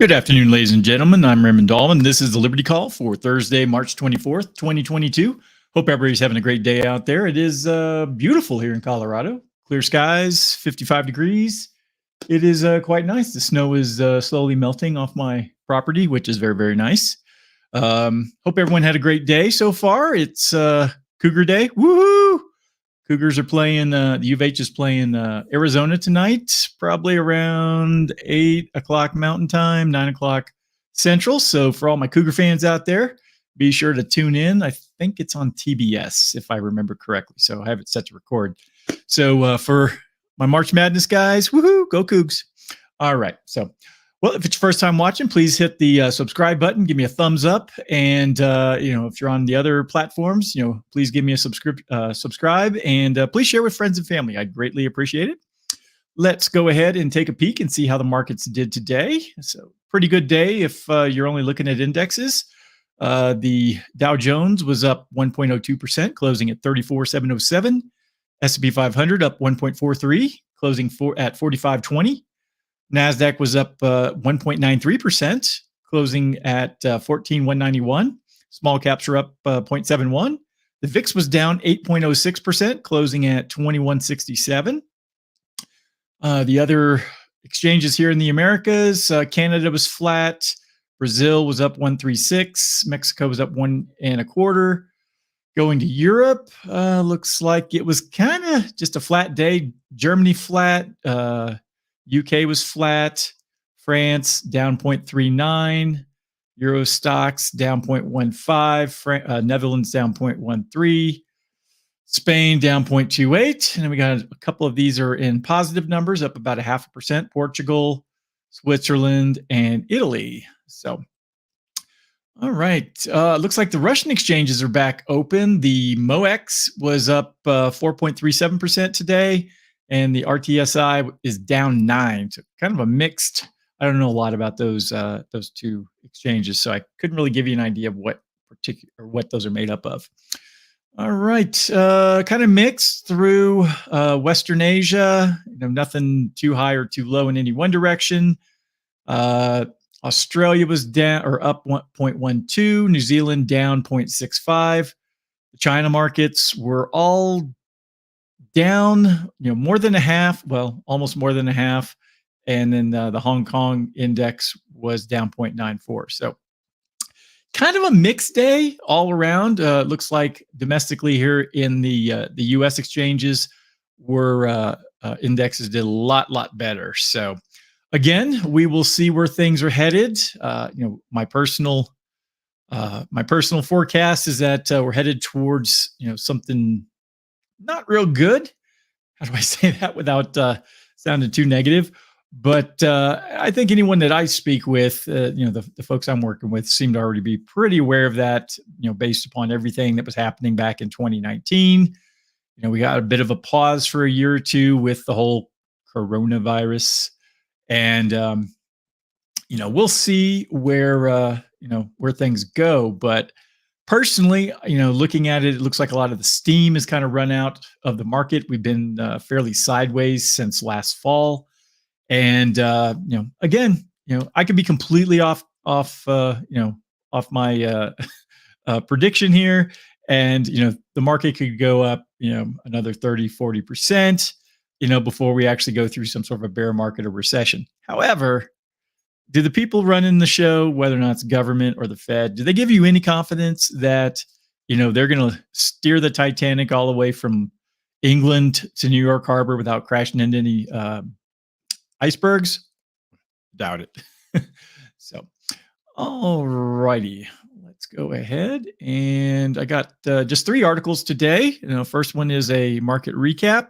Good afternoon, ladies and gentlemen. I'm Raymond Dahlman. This is the Liberty Call for Thursday, March 24th, 2022. Hope everybody's having a great day out there. It is beautiful here in Colorado. Clear skies, 55 degrees. It is quite nice. The snow is slowly melting off my property, which is very, very nice. Hope everyone had a great day so far. It's Cougar Day. Woohoo! Cougars are playing, the U of H is playing Arizona tonight, probably around 8 o'clock Mountain Time, 9 o'clock Central. So for all my Cougar fans out there, be sure to tune in. I think it's on TBS, if I remember correctly. So I have it set to record. So for my March Madness guys, woohoo, go Cougs. All right. So, well, if it's your first time watching, please hit the subscribe button, give me a thumbs up. And, if you're on the other platforms, please give me a subscribe and please share with friends and family. I'd greatly appreciate it. Let's go ahead and take a peek and see how the markets did today. So pretty good day if you're only looking at indexes. The Dow Jones was up 1.02%, closing at 34,707. S&P 500 up 1.43, closing at 4520. NASDAQ was up 1.93%, closing at 14,191. Small caps are up 0.71. The VIX was down 8.06%, closing at 2167. The other exchanges here in the Americas, Canada was flat. Brazil was up 136. Mexico was up 1.25. Going to Europe, looks like it was kind of just a flat day. Germany flat. UK was flat, France down 0.39, Euro stocks down 0.15, Netherlands down 0.13, Spain down 0.28, and then we got a couple of these are in positive numbers, up about 0.5%, Portugal, Switzerland, and Italy. So, all right, looks like the Russian exchanges are back open. The MOEX was up 4.37% today. And the RTSI is down 9. So kind of a mixed. I don't know a lot about those two exchanges, so I couldn't really give you an idea of what those are made up of. All right, kind of mixed through Western Asia. Nothing too high or too low in any one direction. Australia was down or up 1.12. New Zealand down 0.65. The China markets were all down, more than a half, well, almost more than a half. And then the Hong Kong index was down 0.94. So kind of a mixed day all around. Looks like domestically here in the U.S. exchanges were indexes did a lot better. So again, we will see where things are headed. My personal forecast is that we're headed towards something not real good. How do I say that without sounding too negative? But I think anyone that I speak with, the folks I'm working with seem to already be pretty aware of that, based upon everything that was happening back in 2019. We got a bit of a pause for a year or two with the whole coronavirus. And, we'll see where things go. But personally, looking at it, it looks like a lot of the steam has kind of run out of the market. We've been fairly sideways since last fall. And, again, I could be completely off my prediction here. And, the market could go up, another 30, 40%, before we actually go through some sort of a bear market or recession. However, do the people running the show, whether or not it's government or the Fed, do they give you any confidence that, they're going to steer the Titanic all the way from England to New York Harbor without crashing into any icebergs? Doubt it. So, all righty. Let's go ahead. And I got just 3 articles today. First one is a market recap.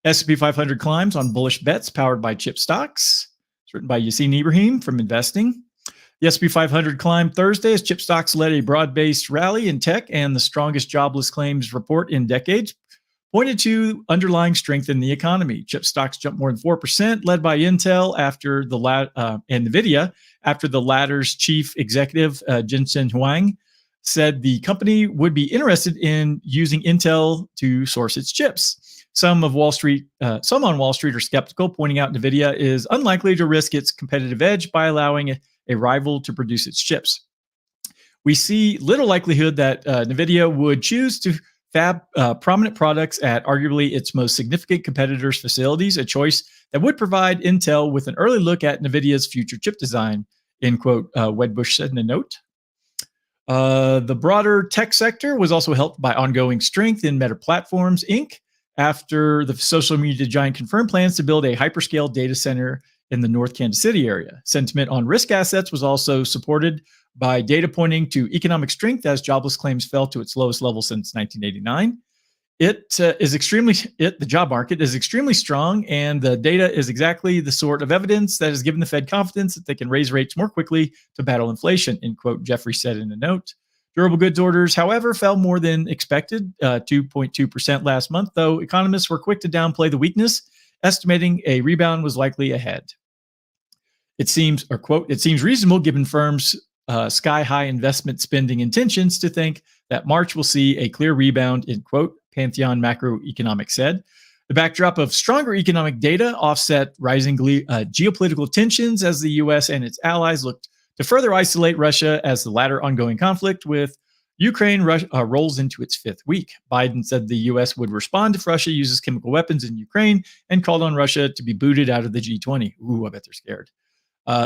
S&P 500 climbs on bullish bets powered by chip stocks. It's written by Yassine Ibrahim from Investing. The S&P 500 climbed Thursday as chip stocks led a broad-based rally in tech, and the strongest jobless claims report in decades pointed to underlying strength in the economy. Chip stocks jumped more than 4%, led by Intel and NVIDIA, after the latter's chief executive, Jensen Huang, said the company would be interested in using Intel to source its chips. Some on Wall Street are skeptical, pointing out NVIDIA is unlikely to risk its competitive edge by allowing a rival to produce its chips. We see little likelihood that NVIDIA would choose to fab prominent products at arguably its most significant competitors' facilities, a choice that would provide Intel with an early look at NVIDIA's future chip design, end quote, Wedbush said in a note. The broader tech sector was also helped by ongoing strength in Meta Platforms, Inc., after the social media giant confirmed plans to build a hyperscale data center in the North Kansas City area. Sentiment on risk assets was also supported by data pointing to economic strength as jobless claims fell to its lowest level since 1989. The job market is extremely strong, and the data is exactly the sort of evidence that has given the Fed confidence that they can raise rates more quickly to battle inflation, end quote, Jeffrey said in a note. Durable goods orders, however, fell more than expected, 2.2% last month, though economists were quick to downplay the weakness, estimating a rebound was likely ahead. It seems reasonable given firms' sky-high investment spending intentions to think that March will see a clear rebound, end quote, Pantheon Macroeconomics said. The backdrop of stronger economic data offset rising geopolitical tensions as the U.S. and its allies looked to further isolate Russia as the latter ongoing conflict with Ukraine rolls into its fifth week. Biden said the U.S. would respond if Russia uses chemical weapons in Ukraine and called on Russia to be booted out of the G20. Ooh, I bet they're scared.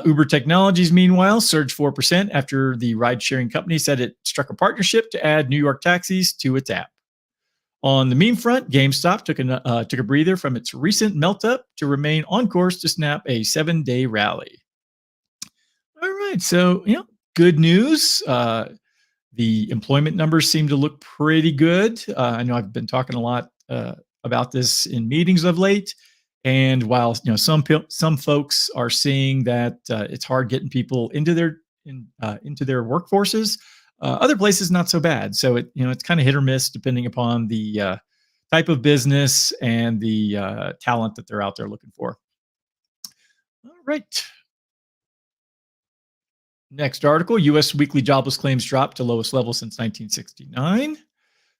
Uber Technologies, meanwhile, surged 4% after the ride-sharing company said it struck a partnership to add New York taxis to its app. On the meme front, GameStop took a breather from its recent melt-up to remain on course to snap a 7-day rally. All right, so good news. The employment numbers seem to look pretty good. I know I've been talking a lot about this in meetings of late. And while some folks are seeing that it's hard getting people into their workforces, other places not so bad. So it's kind of hit or miss depending upon the type of business and the talent that they're out there looking for. All right. Next article: U.S. weekly jobless claims dropped to lowest level since 1969.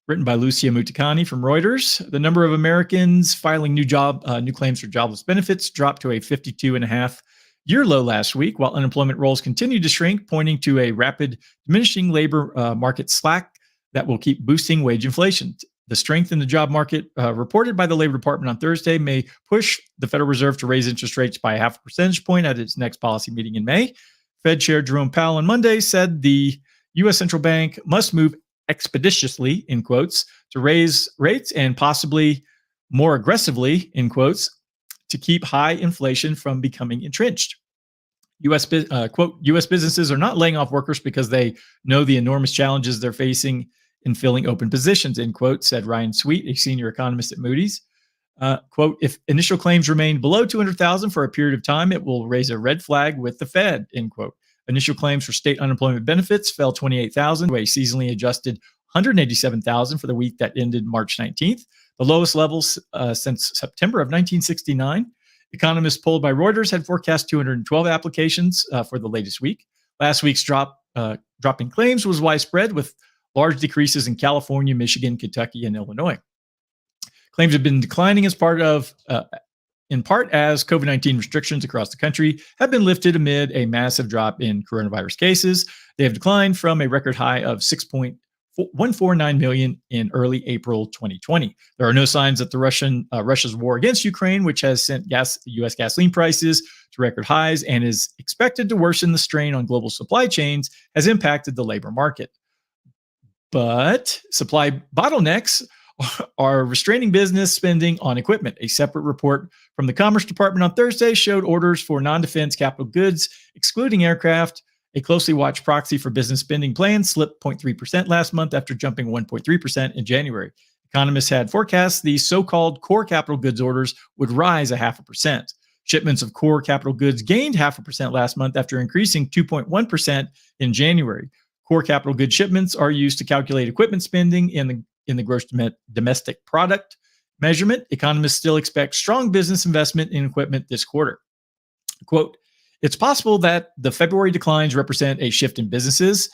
Written by Lucia Mutakani from Reuters. The number of Americans filing new claims for jobless benefits dropped to a 52.5-year low last week, while unemployment rolls continued to shrink, pointing to a rapid diminishing labor market slack that will keep boosting wage inflation. The strength in the job market reported by the Labor Department on Thursday may push the Federal Reserve to raise interest rates by 0.5 percentage point at its next policy meeting in May. Fed Chair Jerome Powell on Monday said the U.S. Central Bank must move expeditiously, in quotes, to raise rates and possibly more aggressively, in quotes, to keep high inflation from becoming entrenched. U.S. businesses are not laying off workers because they know the enormous challenges they're facing in filling open positions, end quote, said Ryan Sweet, a senior economist at Moody's. Quote, if initial claims remain below 200,000 for a period of time, it will raise a red flag with the Fed, end quote. Initial claims for state unemployment benefits fell 28,000 to a seasonally adjusted 187,000 for the week that ended March 19th, the lowest levels since September of 1969. Economists polled by Reuters had forecast 212 applications for the latest week. Last week's drop in claims was widespread, with large decreases in California, Michigan, Kentucky, and Illinois. Claims have been declining in part as COVID-19 restrictions across the country have been lifted amid a massive drop in coronavirus cases. They have declined from a record high of 6.149 million in early April 2020. There are no signs that Russia's war against Ukraine, which has sent U.S. gasoline prices to record highs and is expected to worsen the strain on global supply chains, has impacted the labor market. But supply bottlenecks are restraining business spending on equipment. A separate report from the Commerce Department on Thursday showed orders for non-defense capital goods, excluding aircraft, a closely watched proxy for business spending plans, slipped 0.3% last month after jumping 1.3% in January. Economists had forecast the so-called core capital goods orders would rise 0.5%. Shipments of core capital goods gained 0.5% last month after increasing 2.1% in January. Core capital goods shipments are used to calculate equipment spending in the gross domestic product measurement. Economists still expect strong business investment in equipment this quarter. Quote, it's possible that the February declines represent a shift in businesses'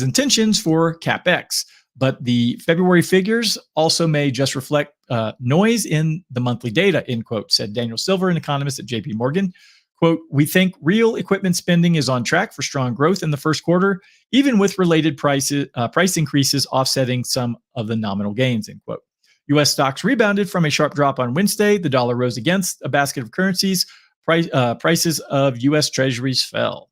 intentions for CapEx, but the February figures also may just reflect noise in the monthly data, end quote, said Daniel Silver, an economist at JP Morgan. Quote, we think real equipment spending is on track for strong growth in the first quarter, even with related price increases offsetting some of the nominal gains, end quote. U.S. stocks rebounded from a sharp drop on Wednesday. The dollar rose against a basket of currencies. Prices of U.S. treasuries fell.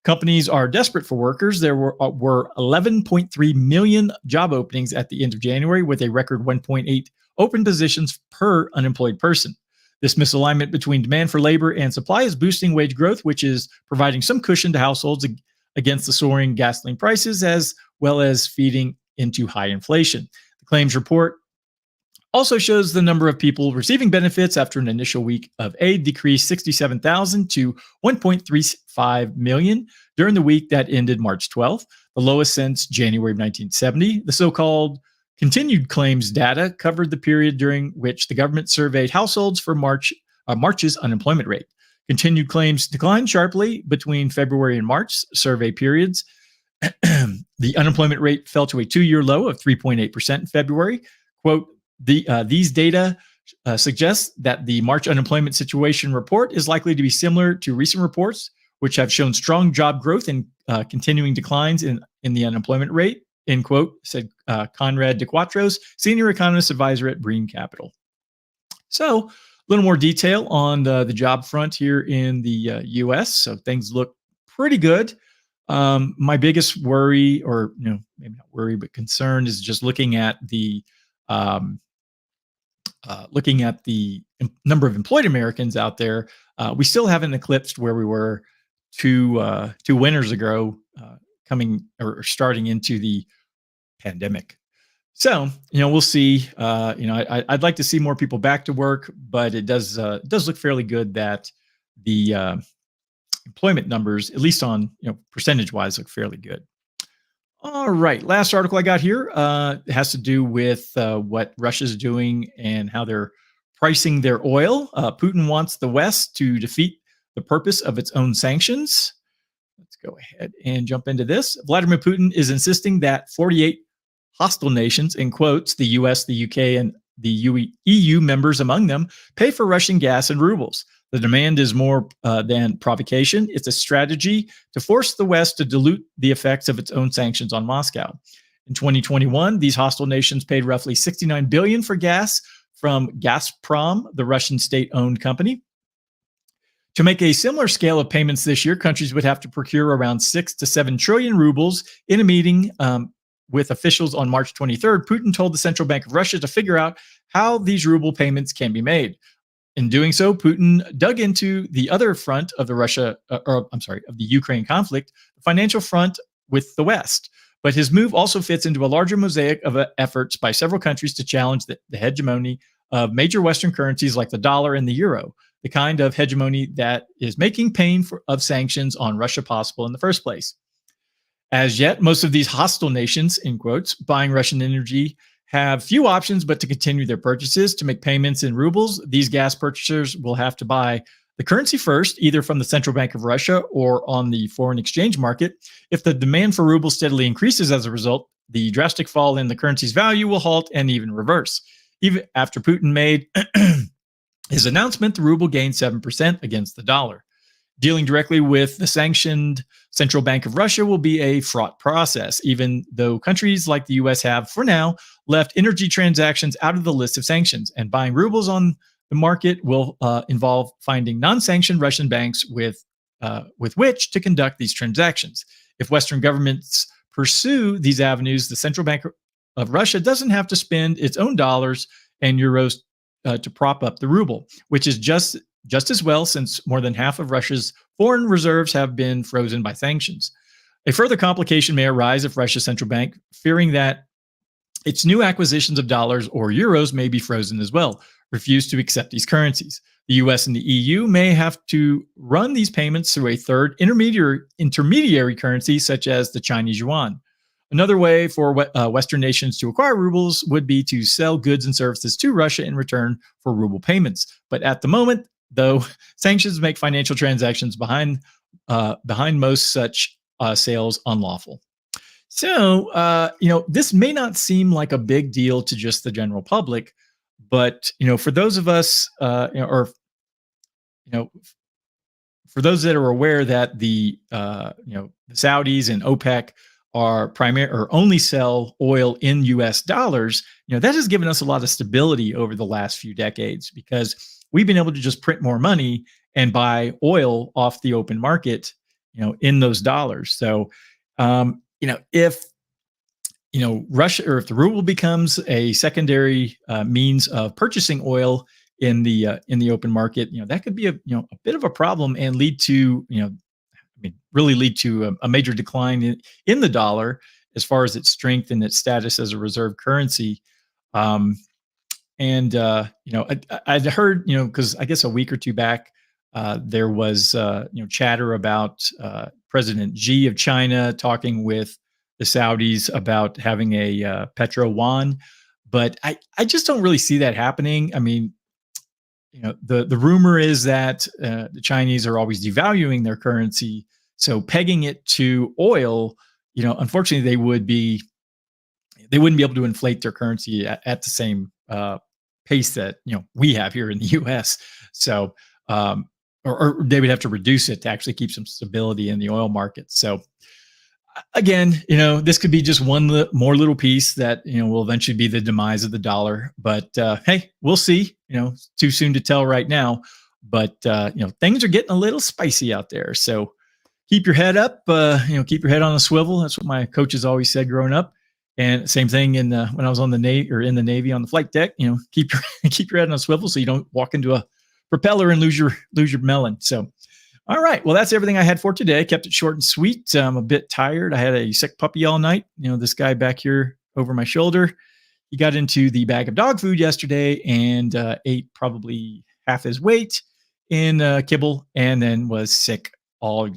Companies are desperate for workers. There were 11.3 million job openings at the end of January, with a record 1.8 open positions per unemployed person. This misalignment between demand for labor and supply is boosting wage growth, which is providing some cushion to households against the soaring gasoline prices, as well as feeding into high inflation. The claims report also shows the number of people receiving benefits after an initial week of aid decreased 67,000 to 1.35 million during the week that ended March 12th, the lowest since January of 1970. The so-called continued claims data covered the period during which the government surveyed households for March's unemployment rate. Continued claims declined sharply between February and March survey periods. The unemployment rate fell to a two-year low of 3.8% in February. Quote, these data suggest that the March unemployment situation report is likely to be similar to recent reports, which have shown strong job growth and continuing declines in the unemployment rate, end quote, said Conrad DeQuatros, senior economist advisor at Brean Capital. So a little more detail on the job front here in the U.S. So things look pretty good. My biggest worry, or maybe not worry, but concern, is just looking at the number of employed Americans out there. We still haven't eclipsed where we were two winters ago, coming or starting into the pandemic. So we'll see. I'd like to see more people back to work, but it does look fairly good that the employment numbers, at least on percentage wise, look fairly good. All right, last article I got here has to do with what Russia's doing and how they're pricing their oil. Putin wants the West to defeat the purpose of its own sanctions. Let's go ahead and jump into this. Vladimir Putin is insisting that 48 hostile nations, in quotes, the US, the UK, and the EU members among them, pay for Russian gas in rubles. The demand is more than provocation. It's a strategy to force the West to dilute the effects of its own sanctions on Moscow. In 2021, these hostile nations paid roughly $69 billion for gas from Gazprom, the Russian state-owned company. To make a similar scale of payments this year, countries would have to procure around 6 to 7 trillion rubles. In a meeting with officials on March 23rd, Putin told the Central Bank of Russia to figure out how these ruble payments can be made. In doing so, Putin dug into the other front of the Ukraine conflict, the financial front with the West. But his move also fits into a larger mosaic of efforts by several countries to challenge the hegemony of major Western currencies like the dollar and the euro, the kind of hegemony that is making paying of sanctions on Russia possible in the first place. As yet, most of these hostile nations, in quotes, buying Russian energy have few options but to continue their purchases. To make payments in rubles, these gas purchasers will have to buy the currency first, either from the Central Bank of Russia or on the foreign exchange market. If the demand for rubles steadily increases as a result, the drastic fall in the currency's value will halt and even reverse. Even after Putin made his announcement, the ruble gained 7% against the dollar. Dealing directly with the sanctioned Central Bank of Russia will be a fraught process, even though countries like the U.S. have, for now, left energy transactions out of the list of sanctions, and buying rubles on the market will involve finding non-sanctioned Russian banks with which to conduct these transactions. If Western governments pursue these avenues, the Central Bank of Russia doesn't have to spend its own dollars and euros to prop up the ruble, which is just as well, since more than half of Russia's foreign reserves have been frozen by sanctions. A further complication may arise if Russia's central bank, fearing that its new acquisitions of dollars or euros may be frozen as well, refuse to accept these currencies. The US and the EU may have to run these payments through a third intermediary currency, such as the Chinese yuan. Another way for Western nations to acquire rubles would be to sell goods and services to Russia in return for ruble payments. But at the moment, though, sanctions make financial transactions behind most such sales unlawful. So, this may not seem like a big deal to just the general public, but for those of us, for those that are aware that the the Saudis and OPEC are primary or only sell oil in US dollars, that has given us a lot of stability over the last few decades because we've been able to just print more money and buy oil off the open market, in those dollars. So, if Russia, or if the ruble becomes a secondary means of purchasing oil in the open market, that could be a bit of a problem and lead to really lead to a major decline in the dollar as far as its strength and its status as a reserve currency. Um, and I'd heard, because I guess a week or two back, there was chatter about President Xi of China talking with the Saudis about having a petro yuan, but I just don't really see that happening. I mean, the rumor is that the Chinese are always devaluing their currency, so pegging it to oil, unfortunately, they wouldn't be able to inflate their currency at the same pace that we have here in the U.S. So, or they would have to reduce it to actually keep some stability in the oil market. So, again, this could be just one more little piece that will eventually be the demise of the dollar. But hey, we'll see. Too soon to tell right now. But things are getting a little spicy out there. So keep your head up. Keep your head on a swivel. That's what my coaches always said growing up. And same thing when I was on the Navy or in the Navy on the flight deck. Keep your head on a swivel so you don't walk into a propeller and lose your melon. So. All right. Well, that's everything I had for today. Kept it short and sweet. I'm a bit tired. I had a sick puppy all night. This guy back here over my shoulder, he got into the bag of dog food yesterday and ate probably half his weight in kibble, and then was sick all.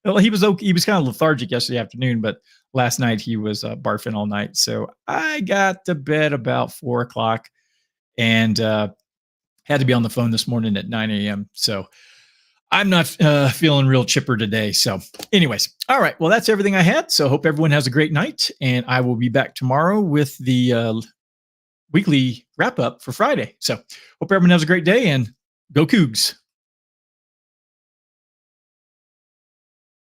Well, he was okay. He was kind of lethargic yesterday afternoon, but last night he was barfing all night. So I got to bed about 4:00 and had to be on the phone this morning at 9 a.m. So I'm not feeling real chipper today. So anyways, all right. Well, that's everything I had. So hope everyone has a great night. And I will be back tomorrow with the weekly wrap up for Friday. So hope everyone has a great day and go Cougs.